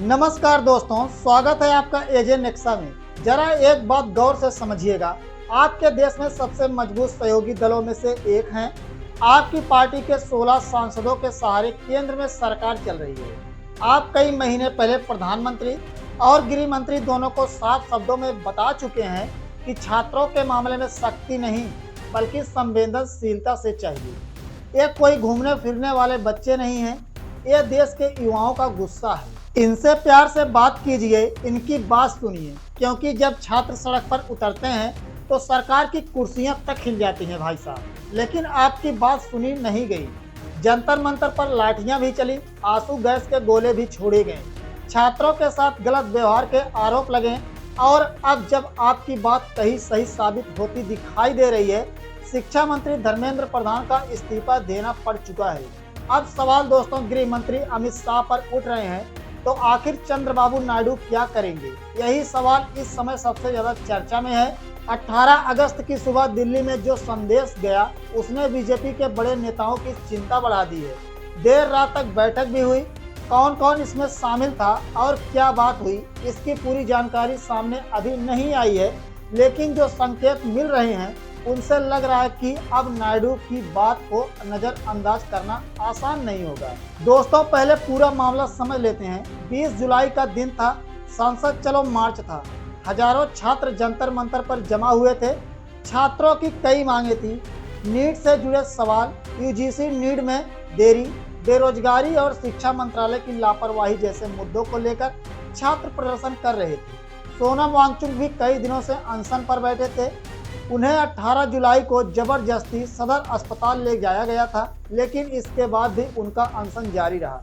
नमस्कार दोस्तों, स्वागत है आपका एजे नेक्सा में। जरा एक बात गौर से समझिएगा, आपके देश में सबसे मजबूत सहयोगी दलों में से एक हैं। आपकी पार्टी के 16 सांसदों के सहारे केंद्र में सरकार चल रही है। आप कई महीने पहले प्रधानमंत्री और गृह मंत्री दोनों को साफ शब्दों में बता चुके हैं कि छात्रों के मामले में सख्ती नहीं बल्कि संवेदनशीलता से चाहिए। ये कोई घूमने फिरने वाले बच्चे नहीं हैं, ये देश के युवाओं का गुस्सा है। इनसे प्यार से बात कीजिए, इनकी बात सुनिए, क्योंकि जब छात्र सड़क पर उतरते हैं तो सरकार की कुर्सियां तक हिल जाती हैं भाई साहब। लेकिन आपकी बात सुनी नहीं गई। जंतर मंतर पर लाठियां भी चली, आंसू गैस के गोले भी छोड़े गए, छात्रों के साथ गलत व्यवहार के आरोप लगे। और अब जब आपकी बात कहीं सही साबित होती दिखाई दे रही है, शिक्षा मंत्री धर्मेंद्र प्रधान का इस्तीफा देना पड़ चुका है। अब सवाल दोस्तों गृह मंत्री अमित शाह पर उठ रहे हैं, तो आखिर चंद्रबाबू नायडू क्या करेंगे? यही सवाल इस समय सबसे ज्यादा चर्चा में है। 18 अगस्त की सुबह दिल्ली में जो संदेश गया, उसने बीजेपी के बड़े नेताओं की चिंता बढ़ा दी है। देर रात तक बैठक भी हुई, कौन कौन इसमें शामिल था और क्या बात हुई, इसकी पूरी जानकारी सामने अभी नहीं आई है। लेकिन जो संकेत मिल रहे हैं उनसे लग रहा है कि अब नायडू की बात को नजरअंदाज करना आसान नहीं होगा। दोस्तों पहले पूरा मामला समझ लेते हैं। 20 जुलाई का दिन था, संसद चलो मार्च था। हजारों छात्र जंतर मंतर पर जमा हुए थे। छात्रों की कई मांगे थी, नीट से जुड़े सवाल, यूजीसी नीट में देरी, बेरोजगारी और शिक्षा मंत्रालय की लापरवाही जैसे मुद्दों को लेकर छात्र प्रदर्शन कर रहे थे। सोनम वांगचुक भी कई दिनों से अनशन पर बैठे थे। उन्हें 18 जुलाई को जबरदस्ती सदर अस्पताल ले जाया गया था, लेकिन इसके बाद भी उनका अनशन जारी रहा।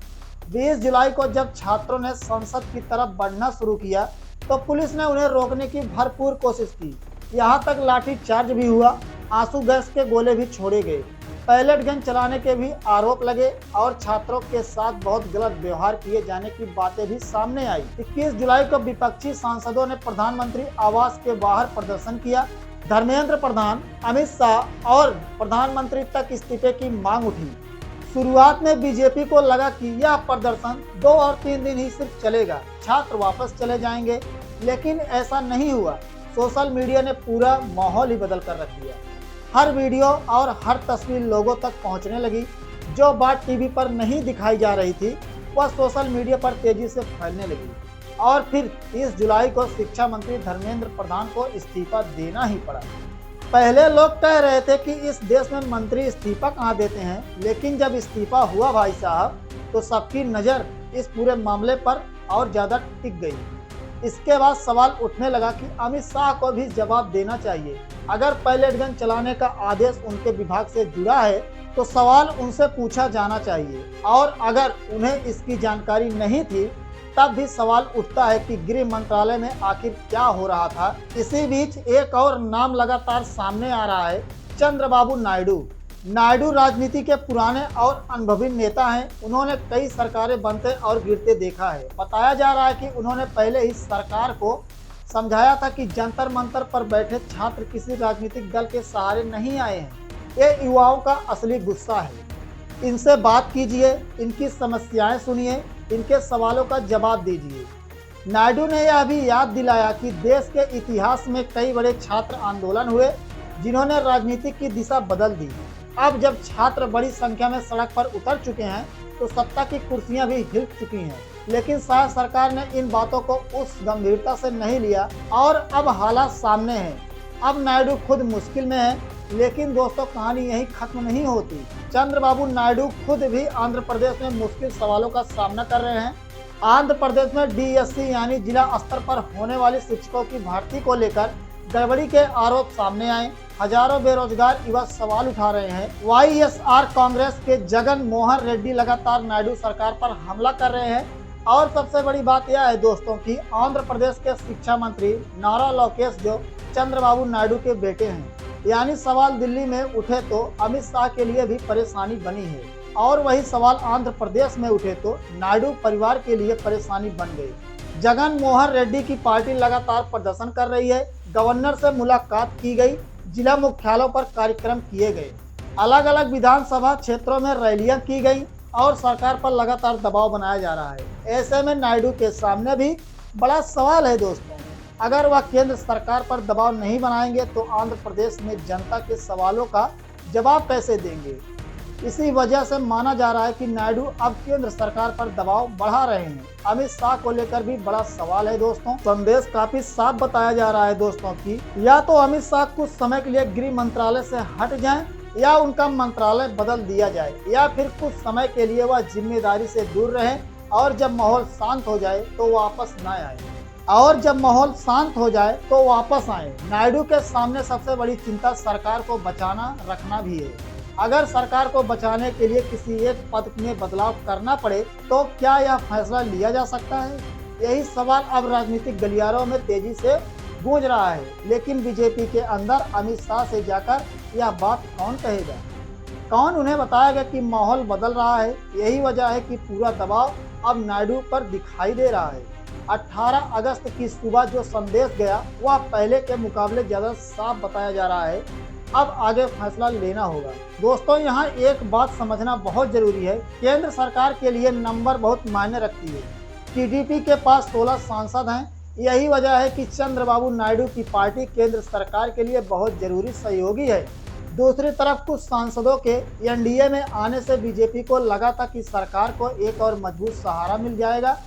20 जुलाई को जब छात्रों ने संसद की तरफ बढ़ना शुरू किया तो पुलिस ने उन्हें रोकने की भरपूर कोशिश की। यहाँ तक लाठी चार्ज भी हुआ, आंसू गैस के गोले भी छोड़े गए, पैलेट गन चलाने के भी आरोप लगे और छात्रों के साथ बहुत गलत व्यवहार किए जाने की बातें भी सामने आई। 21 जुलाई को विपक्षी सांसदों ने प्रधानमंत्री आवास के बाहर प्रदर्शन किया। धर्मेंद्र प्रधान, अमित शाह और प्रधानमंत्री तक इस्तीफे की मांग उठी। शुरुआत में बीजेपी को लगा कि यह प्रदर्शन 2 और 3 दिन ही सिर्फ चलेगा, छात्र वापस चले जाएंगे, लेकिन ऐसा नहीं हुआ। सोशल मीडिया ने पूरा माहौल ही बदल कर रख दिया। हर वीडियो और हर तस्वीर लोगों तक पहुंचने लगी। जो बात टीवी पर नहीं दिखाई जा रही थी वह सोशल मीडिया पर तेजी से फैलने लगी और फिर 30 जुलाई को शिक्षा मंत्री धर्मेंद्र प्रधान को इस्तीफा देना ही पड़ा। पहले लोग कह रहे थे कि इस देश में मंत्री इस्तीफा कहाँ देते हैं, लेकिन जब इस्तीफा हुआ भाई साहब तो सबकी नज़र इस पूरे मामले पर और ज़्यादा टिक गई। इसके बाद सवाल उठने लगा कि अमित शाह को भी जवाब देना चाहिए। अगर पैलेट गन चलाने का आदेश उनके विभाग से जुड़ा है तो सवाल उनसे पूछा जाना चाहिए, और अगर उन्हें इसकी जानकारी नहीं थी तब भी सवाल उठता है कि गृह मंत्रालय में आखिर क्या हो रहा था। इसी बीच एक और नाम लगातार सामने आ रहा है, चंद्रबाबू नायडू। नायडू राजनीति के पुराने और अनुभवी नेता हैं। उन्होंने कई सरकारें बनते और गिरते देखा है। बताया जा रहा है कि उन्होंने पहले ही सरकार को समझाया था कि जंतर मंतर पर बैठे छात्र किसी राजनीतिक दल के सहारे नहीं आए हैं। ये युवाओं का असली गुस्सा है। इनसे बात कीजिए, इनकी समस्याएं सुनिए, इनके सवालों का जवाब दीजिए। नायडू ने यह भी याद दिलाया कि देश के इतिहास में कई बड़े छात्र आंदोलन हुए जिन्होंने राजनीति की दिशा बदल दी। अब जब छात्र बड़ी संख्या में सड़क पर उतर चुके हैं तो सत्ता की कुर्सियां भी हिल चुकी हैं, लेकिन शायद सरकार ने इन बातों को उस गंभीरता से नहीं लिया और अब हालात सामने हैं। अब नायडू खुद मुश्किल में है, लेकिन दोस्तों कहानी यही खत्म नहीं होती। चंद्रबाबू नायडू खुद भी आंध्र प्रदेश में मुश्किल सवालों का सामना कर रहे हैं। आंध्र प्रदेश में डीएससी यानी जिला स्तर पर होने वाली शिक्षकों की भर्ती को लेकर गड़बड़ी के आरोप सामने आए। हजारों बेरोजगार युवा सवाल उठा रहे हैं। वाईएसआर कांग्रेस के जगन मोहन रेड्डी लगातार नायडू सरकार पर हमला कर रहे हैं। और सबसे बड़ी बात यह है दोस्तों कि आंध्र प्रदेश के शिक्षा मंत्री नारा लोकेश जो चंद्रबाबू नायडू के बेटे हैं, यानी सवाल दिल्ली में उठे तो अमित शाह के लिए भी परेशानी बनी है, और वही सवाल आंध्र प्रदेश में उठे तो नायडू परिवार के लिए परेशानी बन गई। जगन मोहन रेड्डी की पार्टी लगातार प्रदर्शन कर रही है। गवर्नर से मुलाकात की गई, जिला मुख्यालयों पर कार्यक्रम किए गए, अलग अलग विधानसभा क्षेत्रों में रैलियां की गई और सरकार पर लगातार दबाव बनाया जा रहा है। ऐसे में नायडू के सामने भी बड़ा सवाल है दोस्तों, अगर वह केंद्र सरकार पर दबाव नहीं बनाएंगे तो आंध्र प्रदेश में जनता के सवालों का जवाब कैसे देंगे। इसी वजह से माना जा रहा है कि नायडू अब केंद्र सरकार पर दबाव बढ़ा रहे हैं। अमित शाह को लेकर भी बड़ा सवाल है दोस्तों। संदेश काफी साफ बताया जा रहा है दोस्तों कि या तो अमित शाह कुछ समय के लिए गृह मंत्रालय से हट जाएं या उनका मंत्रालय बदल दिया जाए, या फिर कुछ समय के लिए वह जिम्मेदारी से दूर रहें और जब माहौल शांत हो जाए तो वापस न आए। नायडू के सामने सबसे बड़ी चिंता सरकार को बचाना रखना भी है। अगर सरकार को बचाने के लिए किसी एक पद में बदलाव करना पड़े तो क्या यह फैसला लिया जा सकता है? यही सवाल अब राजनीतिक गलियारों में तेजी से गूंज रहा है। लेकिन बीजेपी के अंदर अमित शाह से जाकर यह बात कौन कहेगा? कौन उन्हें बताएगा कि माहौल बदल रहा है? यही वजह है कि पूरा दबाव अब नायडू पर दिखाई दे रहा है। 18 अगस्त की सुबह जो संदेश गया वह पहले के मुकाबले ज्यादा साफ बताया जा रहा है। अब आगे फैसला लेना होगा। दोस्तों, यहाँ एक बात समझना बहुत जरूरी है, केंद्र सरकार के लिए नंबर बहुत मायने रखती है। टीडीपी के पास 16 सांसद हैं। यही वजह है कि चंद्रबाबू नायडू की पार्टी केंद्र सरकार के लिए बहुत जरूरी सहयोगी है। दूसरी तरफ कुछ सांसदों के एनडीए में आने से बीजेपी को लगा था कि सरकार को एक और मजबूत सहारा मिल जाएगा,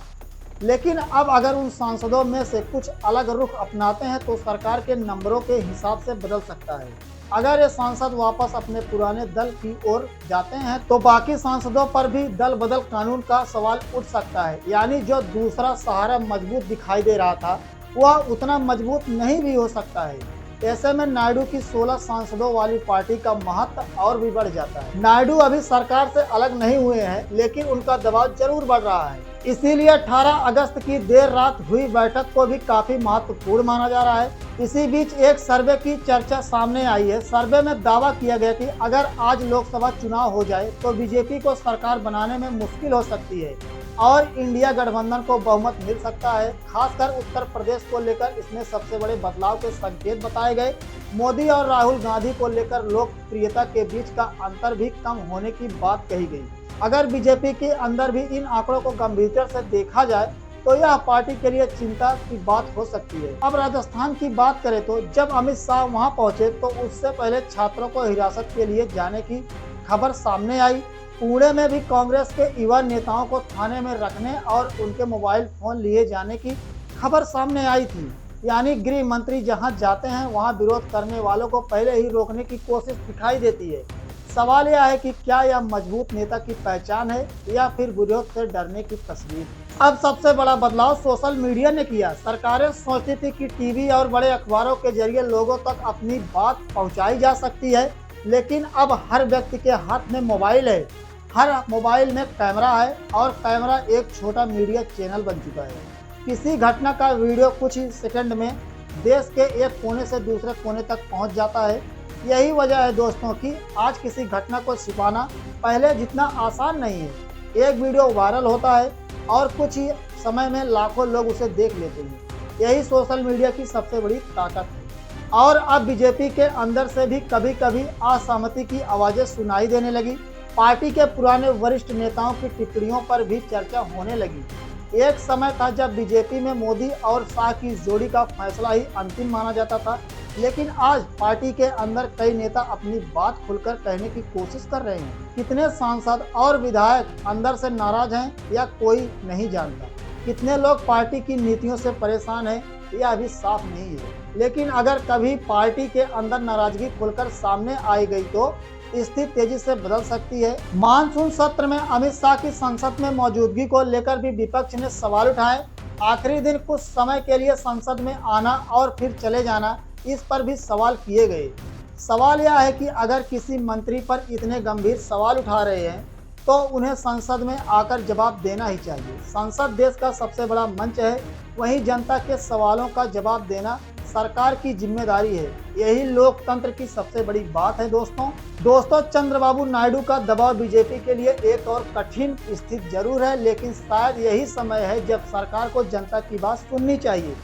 लेकिन अब अगर उन सांसदों में से कुछ अलग रुख अपनाते हैं तो सरकार के नंबरों के हिसाब से बदल सकता है। अगर ये सांसद वापस अपने पुराने दल की ओर जाते हैं तो बाकी सांसदों पर भी दल बदल कानून का सवाल उठ सकता है। यानी जो दूसरा सहारा मजबूत दिखाई दे रहा था वह उतना मजबूत नहीं भी हो सकता है। ऐसे में नायडू की 16 सांसदों वाली पार्टी का महत्व और भी बढ़ जाता है। नायडू अभी सरकार से अलग नहीं हुए हैं, लेकिन उनका दबाव जरूर बढ़ रहा है। इसीलिए 18 अगस्त की देर रात हुई बैठक को भी काफी महत्वपूर्ण माना जा रहा है। इसी बीच एक सर्वे की चर्चा सामने आई है। सर्वे में दावा किया गया कि अगर आज लोकसभा चुनाव हो जाए तो बीजेपी को सरकार बनाने में मुश्किल हो सकती है और इंडिया गठबंधन को बहुमत मिल सकता है। खासकर उत्तर प्रदेश को लेकर इसमें सबसे बड़े बदलाव के संकेत बताए गए। मोदी और राहुल गांधी को लेकर लोकप्रियता के बीच का अंतर भी कम होने की बात कही गई। अगर बीजेपी के अंदर भी इन आंकड़ों को गंभीरता से देखा जाए तो यह पार्टी के लिए चिंता की बात हो सकती है। अब राजस्थान की बात करें तो जब अमित शाह वहां पहुंचे तो उससे पहले छात्रों को हिरासत के लिए जाने की खबर सामने आई। पुणे में भी कांग्रेस के युवा नेताओं को थाने में रखने और उनके मोबाइल फोन लिए जाने की खबर सामने आई थी। यानी गृह मंत्री जहां जाते हैं वहां विरोध करने वालों को पहले ही रोकने की कोशिश दिखाई देती है। सवाल यह है कि क्या यह मजबूत नेता की पहचान है या फिर विरोध से डरने की तस्वीर। अब सबसे बड़ा बदलाव सोशल मीडिया ने किया। सरकारें सोचती थी कि टीवी और बड़े अखबारों के जरिए लोगों तक अपनी बात पहुंचाई जा सकती है, लेकिन अब हर व्यक्ति के हाथ में मोबाइल है, हर मोबाइल में कैमरा है और कैमरा एक छोटा मीडिया चैनल बन चुका है। किसी घटना का वीडियो कुछ ही सेकंड में देश के एक कोने से दूसरे कोने तक पहुंच जाता है। यही वजह है दोस्तों कि आज किसी घटना को छिपाना पहले जितना आसान नहीं है। एक वीडियो वायरल होता है और कुछ ही समय में लाखों लोग उसे देख लेते हैं। यही सोशल मीडिया की सबसे बड़ी ताकत है। और अब बीजेपी के अंदर से भी कभी कभी असहमति की आवाज़ें सुनाई देने लगी। पार्टी के पुराने वरिष्ठ नेताओं की टिप्पणियों पर भी चर्चा होने लगी। एक समय था जब बीजेपी में मोदी और शाह की जोड़ी का फैसला ही अंतिम माना जाता था, लेकिन आज पार्टी के अंदर कई नेता अपनी बात खुलकर कहने की कोशिश कर रहे हैं। कितने सांसद और विधायक अंदर से नाराज हैं या कोई नहीं जानता। कितने लोग पार्टी की नीतियों से परेशान हैं यह अभी साफ नहीं है। लेकिन अगर कभी पार्टी के अंदर नाराजगी खुलकर सामने आई गई तो स्थिति तेजी से बदल सकती है। मानसून सत्र में अमित शाह की संसद में मौजूदगी को लेकर भी विपक्ष ने सवाल उठाए। आखिरी दिन कुछ समय के लिए संसद में आना और फिर चले जाना, इस पर भी सवाल किए गए। सवाल यह है कि अगर किसी मंत्री पर इतने गंभीर सवाल उठा रहे हैं तो उन्हें संसद में आकर जवाब देना ही चाहिए। संसद देश का सबसे बड़ा मंच है, वहीं जनता के सवालों का जवाब देना सरकार की जिम्मेदारी है। यही लोकतंत्र की सबसे बड़ी बात है दोस्तों चंद्रबाबू नायडू का दबाव बीजेपी के लिए एक और कठिन स्थिति जरूर है, लेकिन शायद यही समय है जब सरकार को जनता की बात सुननी चाहिए।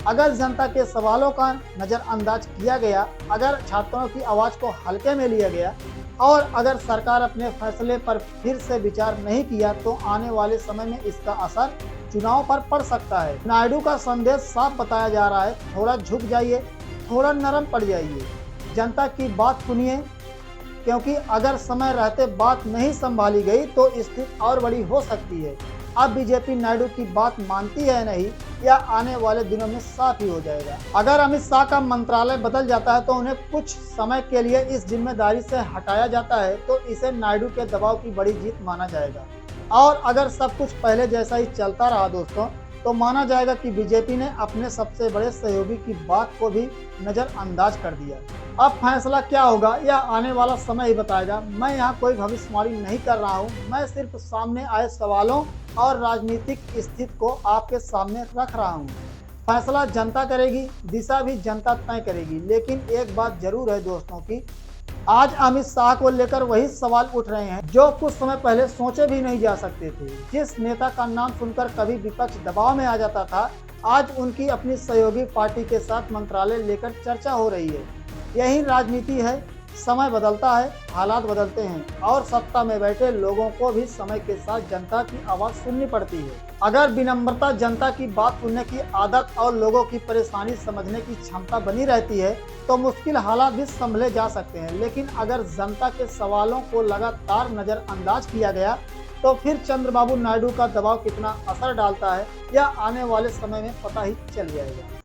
अगर जनता के सवालों का नजरअंदाज किया गया, अगर छात्रों की आवाज को हल्के में लिया गया और अगर सरकार अपने फैसले पर फिर से विचार नहीं किया तो आने वाले समय में इसका असर चुनाव पर पड़ सकता है। नायडू का संदेश साफ बताया जा रहा है, थोड़ा झुक जाइए, थोड़ा नरम पड़ जाइए, जनता की बात सुनिए, क्योंकि अगर समय रहते बात नहीं संभाली गई तो स्थिति और बड़ी हो सकती है। अब बीजेपी नायडू की बात मानती है नहीं, या आने वाले दिनों में साफ ही हो जाएगा। अगर अमित शाह का मंत्रालय बदल जाता है तो उन्हें कुछ समय के लिए इस जिम्मेदारी से हटाया जाता है तो इसे नायडू के दबाव की बड़ी जीत माना जाएगा। और अगर सब कुछ पहले जैसा ही चलता रहा दोस्तों, तो माना जाएगा कि बीजेपी ने अपने सबसे बड़े सहयोगी की बात को भी नजरअंदाज कर दिया। अब फैसला क्या होगा यह आने वाला समय ही बताएगा। मैं यहाँ कोई भविष्यवाणी नहीं कर रहा हूँ, मैं सिर्फ सामने आए सवालों और राजनीतिक स्थिति को आपके सामने रख रहा हूँ। फैसला जनता करेगी, दिशा भी जनता तय करेगी। लेकिन एक बात जरूर है दोस्तों कि आज अमित शाह को लेकर वही सवाल उठ रहे हैं जो कुछ समय पहले सोचे भी नहीं जा सकते थे। जिस नेता का नाम सुनकर कभी विपक्ष दबाव में आ जाता था, आज उनकी अपनी सहयोगी पार्टी के साथ मंत्रालय लेकर चर्चा हो रही है। यही राजनीति है, समय बदलता है, हालात बदलते हैं और सत्ता में बैठे लोगों को भी समय के साथ जनता की आवाज सुननी पड़ती है। अगर विनम्रता, जनता की बात सुनने की आदत और लोगों की परेशानी समझने की क्षमता बनी रहती है तो मुश्किल हालात भी संभले जा सकते हैं। लेकिन अगर जनता के सवालों को लगातार नजरअंदाज किया गया तो फिर चंद्रबाबू नायडू का दबाव कितना असर डालता है यह आने वाले समय में पता ही चल जाएगा।